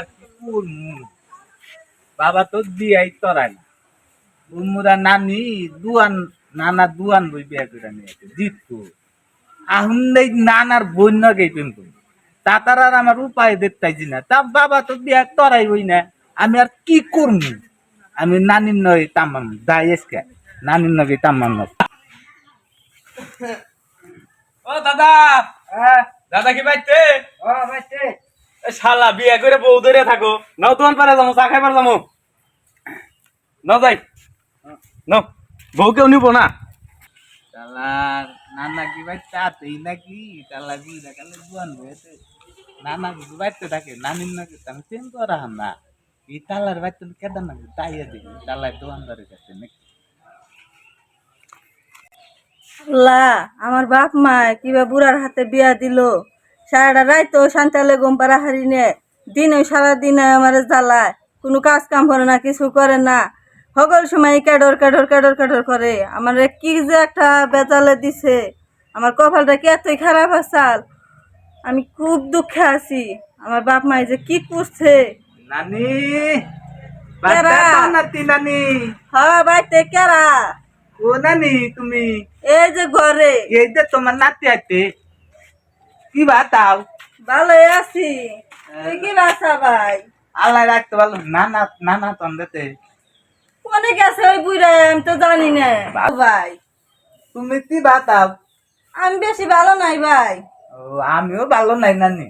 কি করমু বাবা তো বিয়াই তরাই না মুরা নানি দুয়ান নানা দুয়ান বই বিয়া করে নিয়েছে জিতু আহুন এই নানার বন্য গেই কিন্তু তাতার আর আমার উপায় দেখতেছি না তা বাবা তো বিয়া তরাই হই না আমি আর কি করমু আমি নানির নয় তামাম দায়েসকে নানির নগে তামাম ও দাদা হ্যাঁ দাদা কি বাইতে ও বাইতে শালা বিয়া করে বউ ধরে থাকো নাও তোমার পারে যাবো চা খাইবার যাবো নাও যাই নাও বউ কেউ নিবো না তালার নানা কি ভাই তাতেই নাকি তালা বুঝা কালে দুয়ান হয়েছে নানা কিছু বাইতে থাকে নানির নাকি আমি চেন করা হাম না এই তালার বাইতে কেদার নাকি তাইয়া দিই তালার দোয়ানদারের কাছে নাকি আল্লাহ আমার বাপ মা কিবা বুড়ার হাতে বিয়া দিল সারাটা রাইতো শান্তালে ঘুম পাড়া হারিনে দিনে সারাদিনে আমার জ্বালায় কোনো কাজ কাম করে না কিছু করে না সকল সময় কেডর কেডর কেডর কেডর করে আমার কি যে একটা বেজালে দিছে আমার কপালটা কি এতই খারাপ আসাল আমি খুব দুঃখে আছি আমার বাপ মাই যে কি করছে নানি কেরা? নাতি নানি হ্যাঁ বাইতে কেরা ও নানি তুমি এই যে ঘরে এই যে তোমার নাতি আছে কি বাতাও ভালোই আছি তুই কি বাসা ভাই আল্লাহ রাখতে ভালো নানা নানা তন্দেতে কোনে গেছে ওই বুড়া আমি তো জানি না ভাই তুমি কি বাতাও আমি বেশি ভালো নাই ভাই ও আমিও ভালো নাই নানি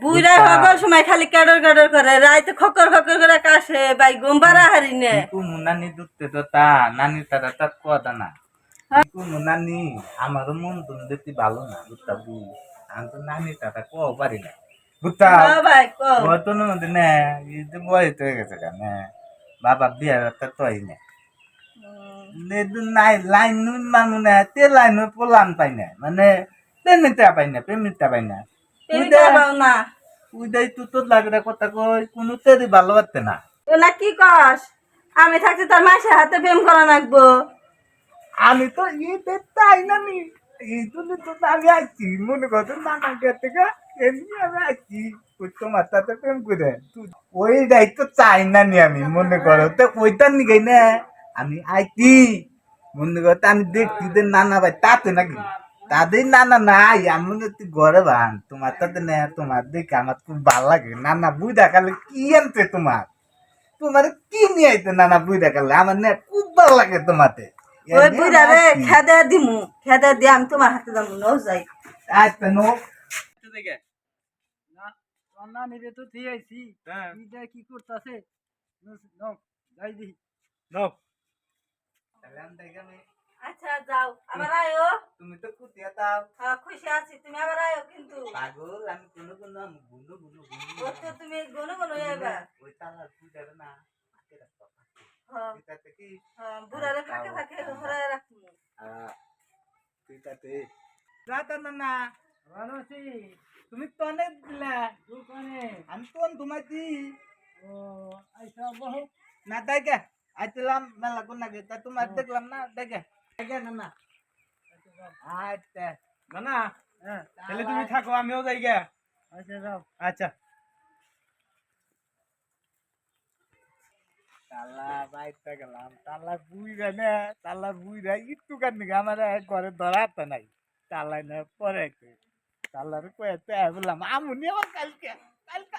বুড়া হবার সময় খালি কাডর কাডর করে রাইতে খকর খকর করে কাশে ভাই ঘুম পাড়া হারি নে কুমু নানি দুধতে তো তা নানি তারা তার কথা না কুমু নানি আমারও মন তুমি দেখতে ভালো না বুঝতা বু আমি তো নানি তারা কও পারি না বুঝতা হ্যাঁ ভাই কো বর্তন মধ্যে না এই যে বয়স হয়ে গেছে কেন বাবা বিয়ার একটা তৈ না নাই লাইন মানু না তে লাইন পোলান পাই না মানে প্রেমিতা পাই না প্রেমিতা পাই না পেমিটা পাও না উইদাই তো তোর লাগরে কথা কই কোনো তেরি ভালো বাড়তে না ওলা কি কস আমি থাকতে তোর মাসে হাতে প্রেম করা লাগবো আমি তো ইতে তাই না নি এই জন্য তো আমি আছি মনে করতো নানা গেতে গা এমনি আমি আছি ওই তোমার সাথে প্রেম করে ওই দায়িত্ব চাই না নি আমি মনে করো তো ওইটার নিগাই না আমি আইছি মনে করতো আমি দেখছি যে নানা ভাই তাতে নাকি তাদের নানা নাই আমি তুই ঘরে ভান তোমার তাতে না তোমার দেখে আমার খুব ভালো লাগে নানা বুঝ দেখালে কি আনতে তোমার তোমার কি নিয়ে আইতে নানা বুঝ দেখালে আমার না খুব ভালো লাগে তোমাতে ওই বুড়া রে খেদে দিমু খেদে দিয়ে আমি তোমার হাতে যাবো ন যাই আচ্ছা নো না নিবে তো ঠিক আইছি এটা কি করতেছে যাই দি নাও আচ্ছা যাও আবার আয়ো তুমি তো কুতিয়া দাও হ্যাঁ খুশি আছি তুমি আবার আয়ো কিন্তু পাগল আমি কোনো কোনো গুনো গুনো ও তো তুমি গনো গনো এবার ওই তালা বুঝাবে না হ্যাঁ এটাতে কি হ্যাঁ বুড়ারে ফাঁকে ফাঁকে ঘরে রাখবো এটাতে রাতা না ভালো আছি তুমি তো অনেক দিলা দোকানে আমি তো তোমার দি ও আইসা বহু না দেখে আইছিলাম মেলা কোন আগে তা তোমার দেখলাম না দেখে দেখে না না আচ্ছা না না হ্যাঁ তাহলে তুমি থাকো আমিও যাই গে আচ্ছা যাও আচ্ছা তালা বাইতে গেলাম তালা বুইরা না তালা বুইরা একটু কান আমার ঘরে ধরাতে নাই তালাই না পরে তালার কয়েতে বললাম আমুনি আমার কালকে কালকে